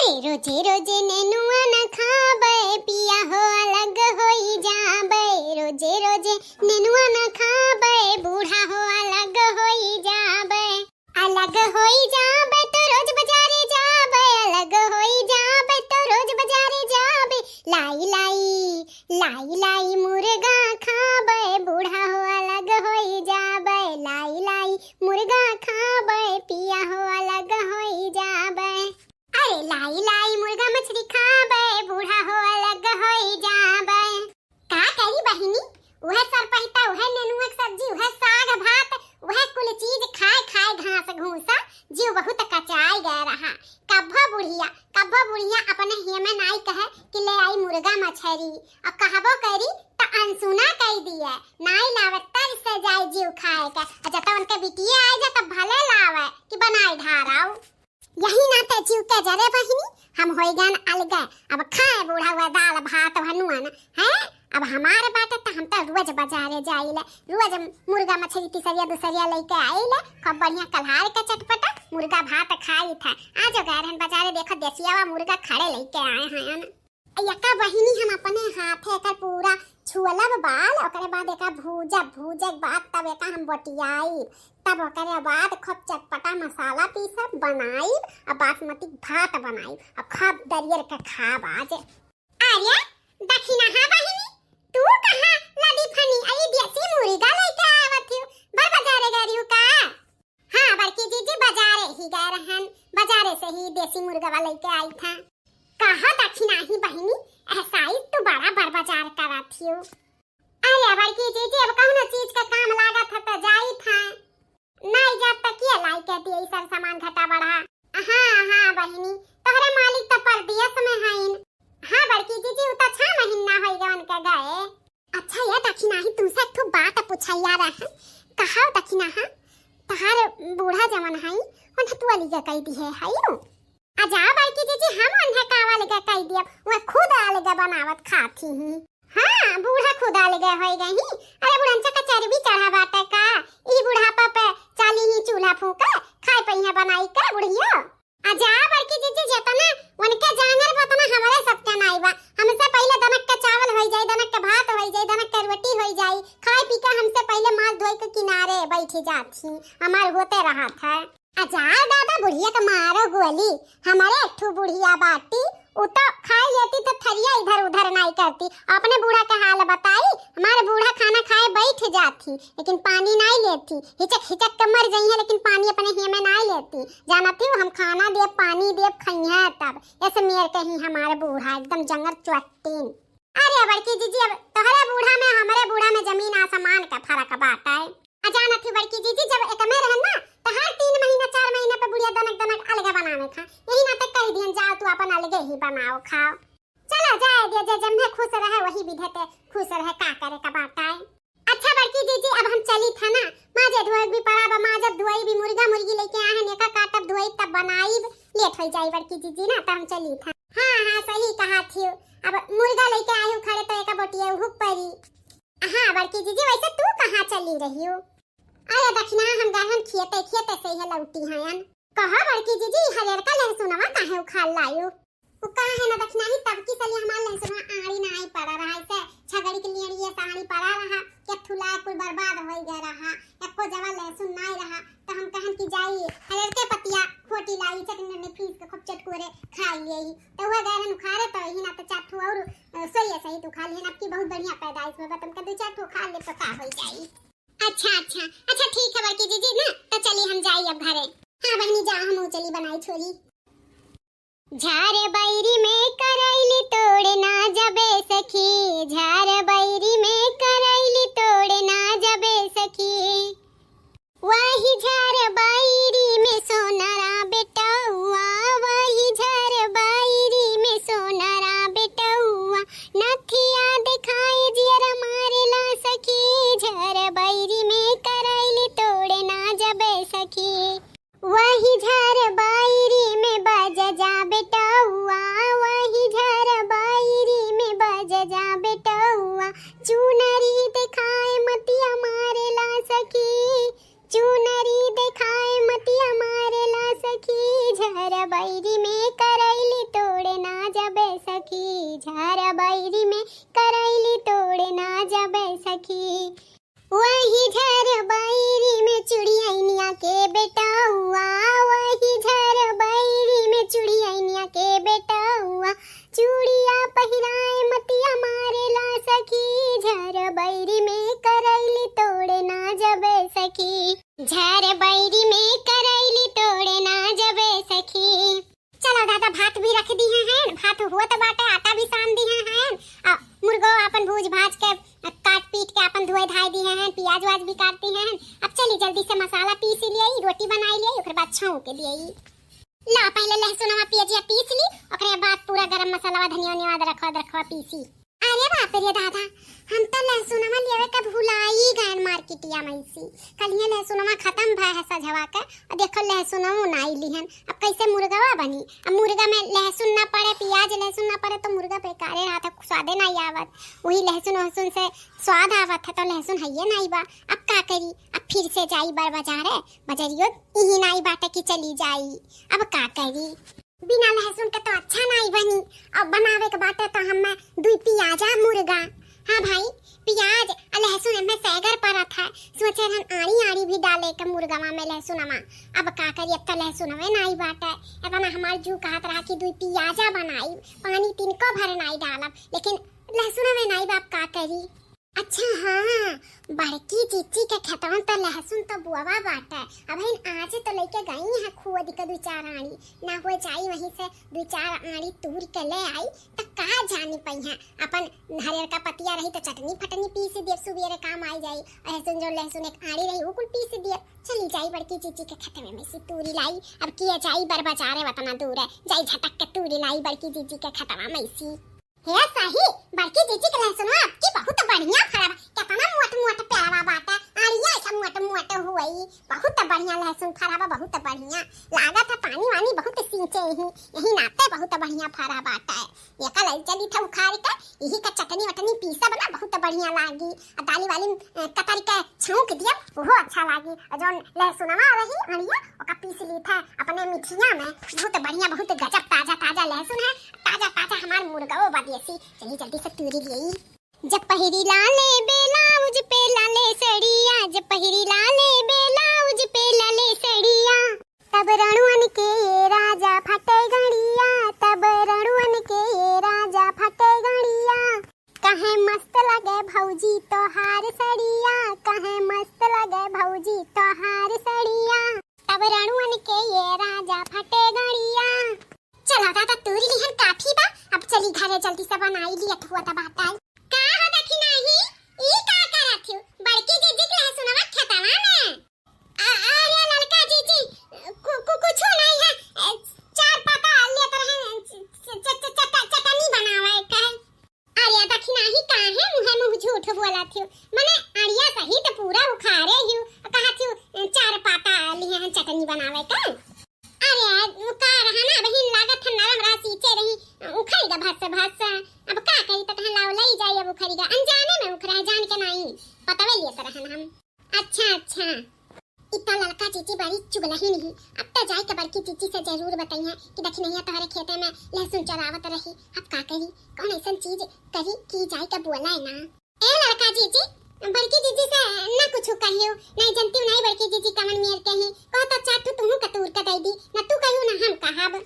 रोजे रोजे नेनुआ न खाबे पिया हो अलग होई जाबे। रोजे रोजे नेनुआ न खाबे बूढ़ा हो अलग होई जाबे। अलग होई जाबे तो रोज बाजारे जाबे। अलग होई जाबे तो रोज बाजारे जाबे। लाई लाई लाई लाई मुर्गा खाबे बूढ़ा हो अलग होई जाबे। लाई लाई मुर्गा खाबे पिया हो अलग होई जाबे। अरे लाई लाई मुर्गा मछली खाबे बूढ़ा हो अलग होई जाबे। का करी बहिनी, वह सरपहिता, वह नेनुआ के सब्जी, वह साग भात, वह कुल चीज खाए खाए घास घूसा जीव बहुत कचाई गए रहा। कब्बो बुढ़िया अपने हिय में नाई कहे कि ले आई मुर्गा मछली और कहबो करी तो अनसुना कह दिए। नाई लावता से जाए जीव खाए के, जब उनके बिटिया आए जा तब भले लावे कि बनाई ढाराऊ। यही नाते जीव के जरे बहिनी हम होई गन अलग। अब खाए बूढ़ा हुआ दाल भात हनुआन है। अब हमारे बाटे तो हम तो रोज बाजारे जाइले, रोज मुर्गा मछली तीसरिया दूसरिया लेके आइले। खूब बढ़िया कल्हार के चटपटा मुर्गा भात खाई था। आज गए रहन बाजारे, देखो देसियावा मुर्गा खड़े लेके आए हैं। यका बहिनी हम अपने हाथे का पूरा छुअलब बाल, ओकरे बाद एका भूजे के बाद तब एका हम बटियाई, तब ओकरे बाद खूब चटपटा मसाला पीसब बनाई और बासमती भात बनाई और खूब दरियर के खाब। आज अरे दखिना हा बहिनी, तू कहां लदी फनी आई देसी मुर्गा लेके आवत हूं? बाजारे गई हूं का? हां बड़की जीजी बाजारे ही गए रहन, बाजारे से ही देसी मुर्गा लेके आई था। कहा दखिना ही बहिनी, ऐसाई तू बड़ा बाजार करत हूं। अरे बड़की जीजी अब कौनो चीज का काम लागत है तो जाई था, नहीं जात तक ये लाई के दिए सब सामान घटा बढ़ा। हां बहिनी तोहरे मालिक तो परदेश में हईन। हां बड़की जीजी उ तो 6 महीना होई गवन के गए। अच्छा ये दखिना ही तुमसे एक बात पूछैया रहा। कहा दखिना हा तहार बूढ़ा जवन हई उन तू अली कह दी है हई आजा बड़की जीजी हम उन्हें कावा लगा कह दिया, वो खुद अलग बनावत खाती ही। हां बूढ़ा खुद अलग होई गई। अरे बुढ़नचा का चर्बी चढ़ा बाटे का, ई बुढ़ापा पे चाली ही चूल्हा फूका खाए पहिया बनाई का बुढ़िया। आजा बड़की जीजी जेतना उनके जानर बतना हमारे सबके नाई बा। हमसे पहले दनक के चावल होई जाई, दनक के भात होई जाई, दनक के रोटी होई जाई, खाए पी के हमसे पहले माल धोई के किनारे बैठी जाती, हमार होते रहा था। आजा दादा बुढ़िया का मारो गोली, हमारे एकठू बुढ़िया बाटी उ तो खाए लेती तो थरिया इधर उधर नहीं करती। अपने बूढ़ा का हाल बताई, हमारे बूढ़ा खाना खाए बैठ जाती लेकिन पानी नहीं लेती, हिचक के मर गई है लेकिन पानी अपने हिय में नहीं लेती। जानती हूँ हम खाना दे पानी दे खइया तब ऐसे मेर कहीं हमारे बूढ़ा एकदम जंगल चुट्टीन। अरे बड़की जीजी अब तोहरे बूढ़ा में हमारे बूढ़ा में जमीन आसमान का फर्क बाटा है। अजाना थी बड़की जीजी जब एक में रहना तो हर 3 महीना 4 महीने पे बुढ़िया दनक अलग बनावे था। यही ना तक कह दियन जाओ तू अपन अलग ही बनाओ खाओ। चलो जाए दे जे जम्मे खुश रहे वही विधते खुश रहे का करे का बात है। अच्छा बड़की जीजी अब हम चली था ना, माजे धोए भी पड़ा बा, माजब धोई भी मुर्गा मुर्गी लेके आए हैं, नेका काटब धोई तब बनाई लेट हो जाई बड़की जीजी ना, तो हम चली था। हां सही कहा थी। अब मुर्गा लेके आई हूं खड़े तो एका बोटिया हुक परी। हां बड़की जीजी वैसे तू कहां चली रही हो? अरे दक्षिणा हम गहन खेते से ही लौटी हैं। कहा बड़की जीजी हरेर का लहसुनवा काहे उखाड़ लायो? उ कहा है ना दक्षिणा ही तब की सली हमार लहसुनवा आड़ी नहीं पड़ा रहा से छगड़ी के लिए ये साड़ी पड़ा रहा के थुला कुल बर्बाद हो गया रहा, एको जवा लहसुन नहीं रहा। तो हम कहन की जाई हरेर के पतिया खोटी लाई चटनी में फ्रीज के खूब चटकोरे खा लिए तो वह गहन उखाड़े तो ही ना तो चाटू और सोये सही तो खा लिए ना की बहुत बढ़िया पैदाइश में बतन के दो चाटू खा ले तो का हो जाई। अच्छा ठीक है बड़की जीजी ना, तो चली हम जाई अब घरे। हां बहनी जा हम चली बनाई छोरी। झार बैरी में करैली तोड़े ना जबे सखी, झार बैरी में करैली तोड़े ना जबे सखी, वही झार बैरी में सोनारा बेटौआ, वही झार बैरी में सोनारा बेटौआ, नथिया दिखाए जियर मारेला सखी, झार बैरी में करैली तोड़े ना जबे सखी, वही झार बैरी में बज जा बेटौआ, वही झार बैरी में बज जा बेटौआ। बैरी में करैली तोड़े ना जाबे सखी। वही झर बैरी में चुड़ियनिया के बेटा हुआ, वही झर बैरी में चुड़ियनिया के बेटा हुआ, चूड़िया पहिराए मतिया मारे ला सखी, झर बैरी में करैली तोड़े ना जाबे सखी, झर बैरी में करैली तोड़े ना जाबे सखी। चलो दादा भात भी रख दी हैं, भात हुआ तो बाटे, आटा भी सान दी हैं, मुर्गो अपन भूज भाज के काट पीट के अपन धोए धाय दी हैं, प्याज वाज भी काटती हैं। अब चली जल्दी से मसाला पीस लिए, रोटी बनाई लिए, ओकरे बाद छौं के दिए। ला पहले लहसुनवा प्याजिया पीस ली, ओकरे बाद पूरा गरम मसाला धनिया वनिया अदरखवा पीसी। अरे बाप रे दादा, हम तो लहसुनवा लेवे के भुलाई गए मार्केटिया में सी। कलिए लहसुनवा खत्म भय है सजवा के, और देखो लहसुनवा नाई लिहन। अब कैसे मुर्गावा बनी? अब मुर्गा में लहसुन ना पड़े, प्याज लहसुन ना पड़े तो मुर्गा बेकारे रहा था, स्वादे नहीं आवत। वही लहसुन से स्वाद आवत है तो लहसुन है नहीं बा। अब का करी? अब फिर से जाई बाजारे, बजरियो यही नहीं बाटे की चली जाई। अब का करी? बिना लहसुन के तो अच्छा नहीं बनी। अब बनावे के बाटे तो हम दुई प्याजा मुर्गा। हाँ भाई, प्याज और लहसुन में सैगर परत है, सोचे हम आड़ी आड़ी भी डाले के मुर्गावा में लहसुनवा। अब का करी? अब तो लहसुनवे नहीं बाटे। इतना हमार जू कहत रहा कि दुई प्याजा बनाई, पानी तिनको भर नहीं डालब, लेकिन लहसुनवे नहीं बाप का करी। अच्छा हाँ, बड़की चीची के खेतवन तो लहसुन तो बुआवा बाटे। अब आज तो लेके गई है खुद के दो चार आड़ी, ना हो जाई वहीं से दो चार आड़ी तूर के ले आई तो का जानी पई है। अपन हरियर का पतिया रही तो चटनी फटनी पीस दिए, सुबेरे काम आई जाई। लहसुन जो लहसुन एक आड़ी रही वो कुल पीस दिए, चली जाई बड़की चीची के खेत में से तूरी लाई। अब किया जाई बर बाजारे वतना दूर है, जाई झटक के तूरी लाई बड़की चीची के खेतवा में सी। हे सही, बड़की चीची के लहसुन आपकी बहुत बढ़िया खराब, कितना मोट मोट प्यारा बाटा, आड़िया ऐसा मोट मोट हुई, बहुत बढ़िया लहसुन फराबा, बहुत बढ़िया लागत है। पानी वानी बहुत सींचे यही नाते बहुत बढ़िया फरा बाटा है। ये कल चली था उखाड़ के यही का चटनी वटनी पीसा बना, बहुत बढ़िया लागी। और दाली वाली कतरी के छौंक दिया, वो अच्छा लागी। और जो लहसुनवा रही आड़िया ओका पीस ली था अपने मिठिया में, बहुत बढ़िया, बहुत गजब ताजा ताजा लहसुन है, ताजा ताजा हमार मुर्गा बादियसी। चलिए जल्दी से तूरी ले। जब पहिरी लाले बेलाउज पे लाले सड़िया, जब पहिरी लाले बेलाउज पे लाले सड़िया, तब रणवन के ये राजा फटे गड़िया, तब रणवन के ये राजा फटे गड़िया। कहे मस्त लगे भौजी तोहार सड़िया, कहे मस्त लगे भौजी तोहार सड़िया, तब रणवन के ये राजा फटे गड़िया। चला दादा तूरी लिहन काफी बा, अब चली घरे जल्दी से बनाई लिया हुआ दबाता है। का हो देखी नहीं? ई का करत हो? बड़की जीजी के लहसुनवा खेतवा में। अरे लड़का जीजी, कुछ नहीं है, चार पत्ता लेत रहे चटनी बनावे का। अरे देखी नहीं का है, मुंह झूठ बोला थियो। मने अड़िया सही तो पूरा उखाड़े हियो, कहा थियो चार पत्ता लिए चटनी बनावे का। अरे का रहना बहिन लागत है नरम राशि चे रही, उखड़ेगा भात से। अब का कही तो लाव लई जाई, अब उखड़ेगा अनजाने में उखड़ा है, जान के नहीं पतावे लिए तो रहन हम। अच्छा इतना लड़का चीची बड़ी चुगलही नहीं। अब तो जाए के बड़की चीची से जरूर बताई है कि देखी नहीं तुम्हारे खेते में लहसुन चरावत रही। अब का कही, कौन ऐसा चीज करी कि जाए के बोला है ना। ए लड़का चीची, बड़की जीजी से ना कुछ कहियो, नहीं जानती हूं, नहीं बड़की जीजी कमन मेर कही कहो तो चाटू तुहू कतूर का दई दी ना, तू कहियो ना हम कहब।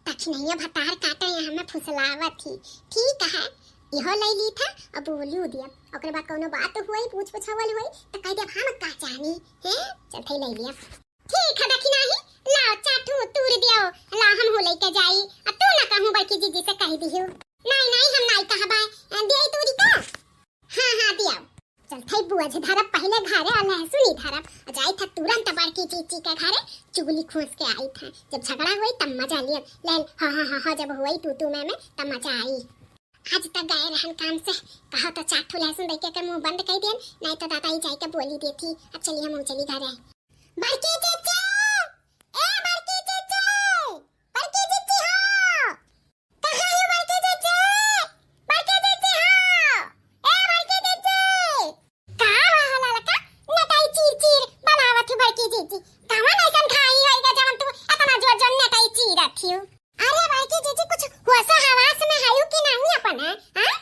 तखी नहीं भतार काटे हमें फुसलावत थी। ठीक है, इहो ले ली था, अब बोलियो दिया, ओकरे बाद कोनो बात हुई, पूछ पूछावल हुई तो कह दे हम का जानी है, चल थई ले लिया। ठीक है देखी नहीं, लाओ चाटू तूर दियो, ला हम हो लेके जाई। अब तू ना कहूं बड़की जीजी से कह दियो। नहीं हम नहीं कहबा, देई तूरी का। हां दिया। चल थई बुआ जे धरब पहले घरे आ लहसुन धरब, जाई था तुरंत बड़की चीची के घरे चुगली खोस के आई था। जब झगड़ा हुई तब मजा लिया, ले हाँ जब हुई तू में तब मजा आई। आज तक गए रहन काम से, कहा तो चाटू लहसुन देके के मुंह बंद कर दियन, नहीं तो दादा ही जाई के बोली देती। अब चलिए हम चली घरे। बड़की चीची, ए बड़की चीची, बड़की चीची हो, कहां है बड़की चीची? बड़की चीची हो, ए बड़की चीची, का वाला लका नटाई चीर बनावत है बड़की चीची। कवन ऐसन खाई होइगा जवन तू इतना जोर नटाई चीरत हियो? अरे बड़की चीची कुछ होसा हवास में हायू कि नहीं अपन है? हां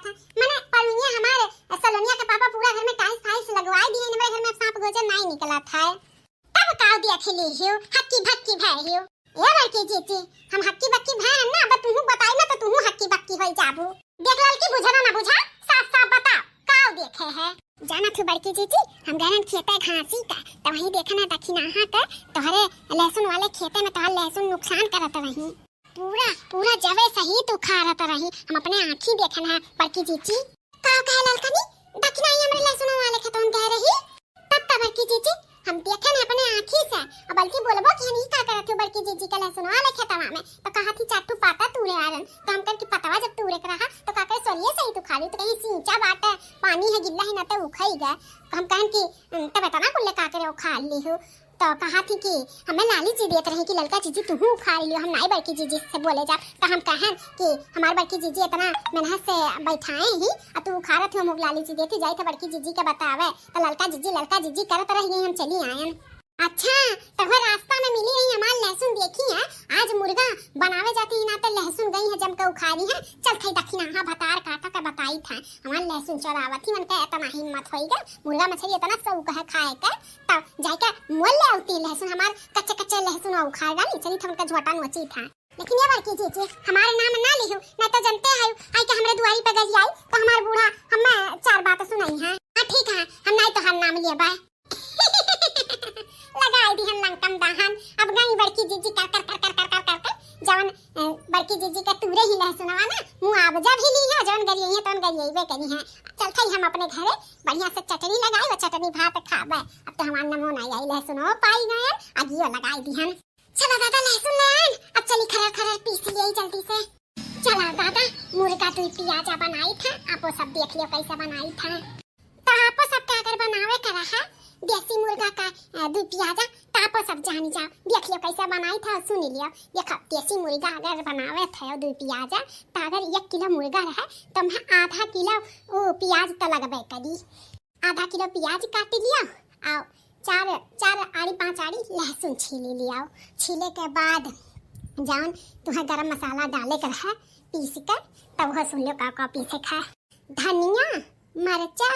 था। मैंने परवीनिया हमारे सलोनिया के पापा पूरा घर में टाइल्स फाइल्स लगवाई दिए, मेरे घर में सांप गोजर नहीं निकला था। तब काव दिया खेली हियो हक्की भक्की भाई हियो। ए लड़की जीती हम हक्की बक्की भाई हम ना, अब तू बताई ना तो तू हक्की बक्की होई जाबू। देख लड़की बुझना ना बुझा, साफ साफ बता काव देखे है। जाना थी बड़की जीजी हम गए खेते घासी का, तो वहीं देखा ना दक्षिणाहा का तोहरे लहसुन वाले खेते में तोहर लहसुन नुकसान करत रही, पूरा पूरा जवे सही तू खा रहा रही। हम अपने आँखी देखना है बड़की जीजी। काव कहे ललकनी दक्षिणाही हमरे लहसुन वाले खेतों में कह रही, तब बड़की जीजी हम देखे ना अपने आँखी से। अब बल्कि बोलबो कि हम ई का करत हो बड़की जीजी के लहसुन वाले खेतवा में, तो कहा थी चाटू पाता तूरे आरन, तो हम कर की पतवा जब तूरे रहा तो का करे सोलिए सही तू खा ली, तो कहीं सींचा बाट है पानी है गिल्ला है ना तो उखाई गए। हम कहन कि तब तना कुल्ले का करे खा ली हो, तो कहा थी कि हमें लाली जी देत रही कि ललका जीजी तू खा लियो, हम नहीं बड़की जीजी से बोले जा। तो हम कहन कि हमार बड़की जीजी इतना मेहनत से बैठाए ही और तू खा रहा थे, हम लाली जी देती जाई तो बड़की जीजी के बतावे तो ललका जीजी करत रही हम चली आयन। अच्छा तो वो रास्ता में मिली रही हमार लहसुन देखी है, आज मुर्गा बनावे जाती ही ना तो लहसुन गई है जम के उखाड़ी है। चल थई दक्षिणाहा भतार काका के बताई था हमार लहसुन चरावत ही मन के इतना हिम्मत होइगा मुर्गा मछली इतना सब कहे खाए के, तब जाके मोल ले आती लहसुन हमार कच्चे कच्चे लहसुन उखाड़ डाली चली था उनका झोटा नोची था। लेकिन ये बात कीजिए हमारे नाम ना लियो नहीं तो जानते हैं आई के हमरे दुआरी पे गई आई तो हमार बूढ़ा हमें चार बात सुनाई है। हां ठीक है हम नहीं तो हर नाम लिए बाय लगाई दी हम लंकम दहन। अब गई बड़की जीजी कर कर कर कर कर कर कर जवन बड़की जीजी का तूरे ही लहसुन वाला मुंह आबजा भी ली है जवन गरिए है तवन गरिए बे कनी है। चल थई हम अपने घरे बढ़िया से चटनी लगाई और चटनी भात खाबे। अब तो हमार नमो नहीं आई लहसुन हो पाई गए अगियो लगाई दी हम। चलो दादा लहसुन ले अब चली खरर खरर पीस लिए जल्दी से। चला दादा मुर्गा तू प्याजा बनाई था आपो सब देख लियो कैसे बनाई था, तो आपो सब क्या कर बनावे करा है देसी मुर्गा का दू प्याजा तापो सब जानी जाओ देख लियो कैसे बनाई था सुन लियो। देखो देसी मुर्गा अगर बनावे थे दू प्याजा तो अगर 1 किलो मुर्गा रहे तो मैं आधा किलो वो प्याज तो लगबे करी, आधा किलो प्याज काट लियो और चार आड़ी 5 आड़ी लहसुन छील लियो। छीले के बाद जान तुम्हें गरम मसाला डाले कर है पीस कर तब वह सुन लो का पीसे खा धनिया मरचा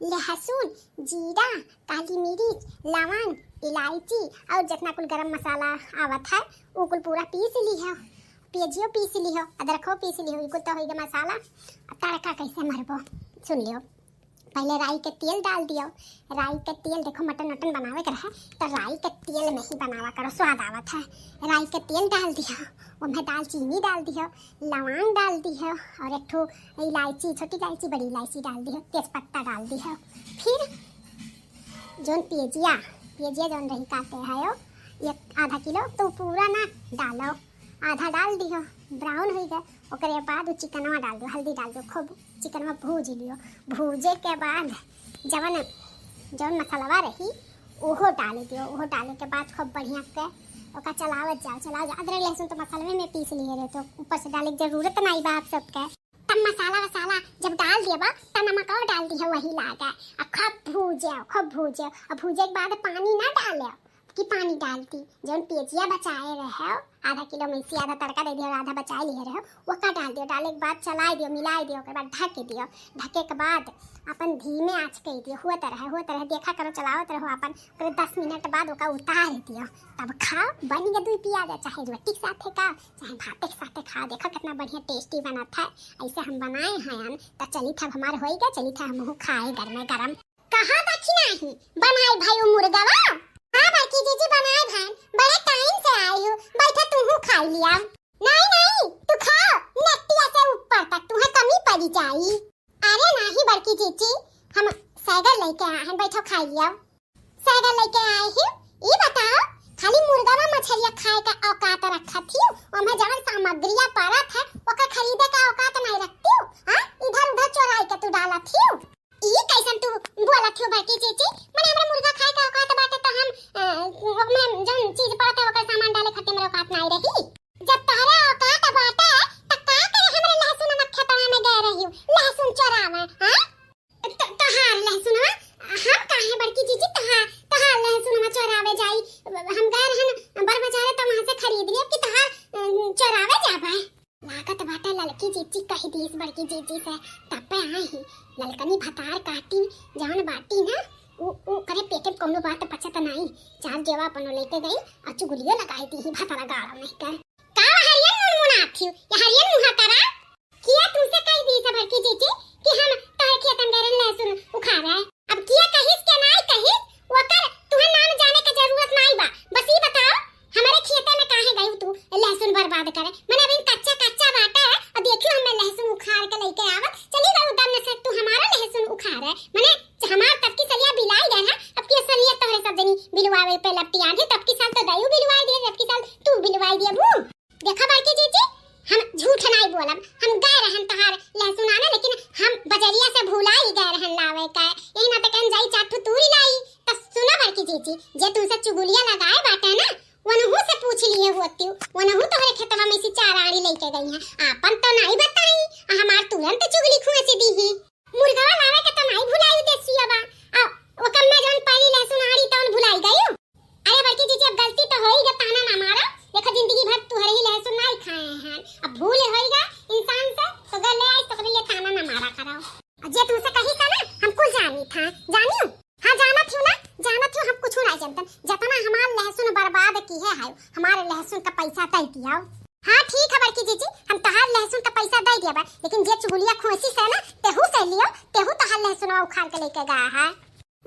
लहसुन जीरा काली मिर्च लवंग इलायची और जितना कुल गरम मसाला आवत है वो कुल पूरा पीस लियो, प्याजियो पीस लियो अदरको पीस लियो, कुल तो होइगा मसाला। तड़का कैसे मरबो सुन लियो। पहले राई के तेल डाल दियो, राई के तेल देखो मटन बनावे कर है तो राई के तेल में ही बनावा करो स्वाद आवत है। राई के तेल डाल दियो उसमें दालचीनी डाल दियो लवंग डाल दियो और एक ठो इलायची छोटी इलायची बड़ी इलायची डाल दियो तेजपत्ता डाल दियो। फिर जोन पेजिया जोन रही काटे है एक आधा किलो तो पूरा ना डालो आधा डाल दियो ब्राउन हो गए ओकरे बाद चिकनवा डाल दो हल्दी डाल दो खूब चिकनवा भूज लियो। भूजे के बाद जवन मसालावा रही ओहो डाल दियो, ओहो डाले के बाद खूब बढ़िया के ओका चलावत जाओ अदरक लहसुन तो मसाले में पीस लिए रहे तो ऊपर से डाले की जरूरत नहीं बा आप सबके। तब मसाला जब डाल दिया तब नमक और डाल दिया वही लागा खूब भूजे और भूजे के बाद पानी ना डाले कि पानी डालती जौन पेजिया बचाए रहे आधा किलो में से आधा तड़का दे दियो आधा बचाए लिए रहे वो का डाल दियो। डाले के बाद चलाए दियो मिलाए दियो के बाद ढक दियो, ढके के बाद अपन धीमे आंच कर दियो हुआ तरह देखा करो चलावत रहो अपन 10 मिनट बाद ओका उतार दियो तब खाओ बन गया दूध पिया चाहे रोटी के साथे का चाहे भाते के साथे खाओ देखो कितना बढ़िया टेस्टी बना था। ऐसे हम बनाए हैं तो चली था हमार हो गया चली था हम खाए घर में गरम। कहाँ दक्षिणाही बनाए भाई मुर्गा हाँ बाकी जीजी बनाए भाई बड़े टाइम से आई हूँ बैठा तू खा लिया। नहीं तू खाओ नटिया से ऊपर तक तुम्हें कमी पड़ी जाई। अरे नहीं बड़की जीजी हम सैगर लेके आए हैं बैठो खा लिया। सैगर लेके आए हैं ये बताओ खाली मुर्गा में मछलियाँ खाए का औकात रखा थी और मैं जवन सामग्रियाँ पड़ा था ओका खरीदे का औकात नहीं रखती हूँ। हाँ इधर उधर चोराई के तू डाला थी ये कैसन तू बोला थी बड़की जीजी मैंने हमरा मुर्गा खाए का औकात बाटे तो हम में जन चीज पड़ता ओकर सामान डाले खातिर मेरे औकात नहीं रही। जब तारा औकात बाटे त का करे हमरे लहसुन नमक खेतवा में गए रही लहसुन चोरावे। हां तहार लहसुन हम काहे बड़की जीजी तहार लहसुन में चोरावे जाई हम गए रहन बड़ बाजार तो वहां से खरीद लिए कि तहार चोरावे जाबे लागत बाटे लड़की जीजी कह देश बड़की जीजी से तब पे आई ही ललकनी भतार काटी जवन बाटी ना उ करे पेटे कोनो बात पछत नहीं चार जेवा अपन लेके गई और चुगलियो लगाई दी ही भतारा गाड़ा नहीं कर का हरियन मुनमुना थी या हरियन मुहा करा किया तुमसे कही दी से बड़की जीजी कि हम तारे खेतन गरन लहसुन उखाड़ा है अब किया कहिस के नहीं कहिस ओकर तुम्हें नाम जाने की जरूरत नहीं बा बस ये बताओ हमारे खेते में काहे गई तू लहसुन बर्बाद करे मैंने अभी कच्चा कच्चा बाटा है और देखियो हमें लहसुन उखाड़ के लेके आवत चली गई उधर में से तू हमारा लहसुन उखाड़ है मैंने हमार तब की सलिया बिलाई गए है अब की सलिया तोहरे सब जनी बिलवावे पे लपटी आ गई तब की साल तो दयू बिलवाई दे अब की साल तू बिलवाई दे बू देखा बाकी जीजी हम झूठ नहीं बोलब हम गए रहन तहार लहसुन आने लेकिन हम बजरिया से भुलाई गए रहन लावे का यही ना तकन जाई चाटू तूरी लाई त सुना बाकी जीजी जे तुमसे चुगलिया लगाए बाटे ना वनहु से पूछ लिए होती वनहु तोहरे खेतवा में से चार आड़ी लेके गई है आपन तो नहीं बताई हमार तुरंत चुगली खुएसी दी ही मुर्गा लावे के तो नहीं भुलाई देसिया बा आ ओकम में जन पहली लहसुन आड़ी तौन भुलाई गई अरे बाकी जीजी अब गलती तो होई ग ताना ना मारा देखा जिंदगी भर तुहरे ही लहसुन नहीं खाए हैं अब भूल होएगा इंसान से तो गले आई तो लिए ताना ना मारा कराओ जे तुमसे कही था ना हम कुछ जानी था जानियो हां जाना थी ना जाना थी हम कुछ नहीं जानते जितना हमार लहसुन बर्बाद की है हमारे लहसुन का पैसा दे दिया हां ठीक है बड़की जीजी हम तहार लहसुन का पैसा दे दिया बा लेकिन जे चुगलिया खोसी से ना तेहू से लियो तेहू तहार लहसुन उखाड़ के लेके गया है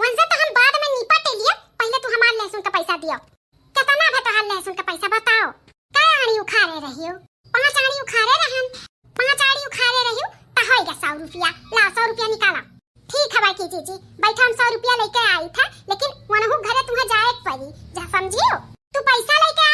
वनसे तो हम बाद में निपट लियो पहले तू हमार लहसुन का पैसा दियो कितना है तहार लहसुन का पैसा बताओ काय आड़ी उखाड़े रहियो 5 आड़ी उखाड़े रहन 5 आड़ी उखाड़े रहियो त होएगा 100 रुपया ला 100 रुपया निकाला ठीक है बाकी जीजी बैठा हम 100 रुपया लेके आई था लेकिन वनहु घरे तुम्हें जाए पड़ी जा समझियो तू पैसा लेके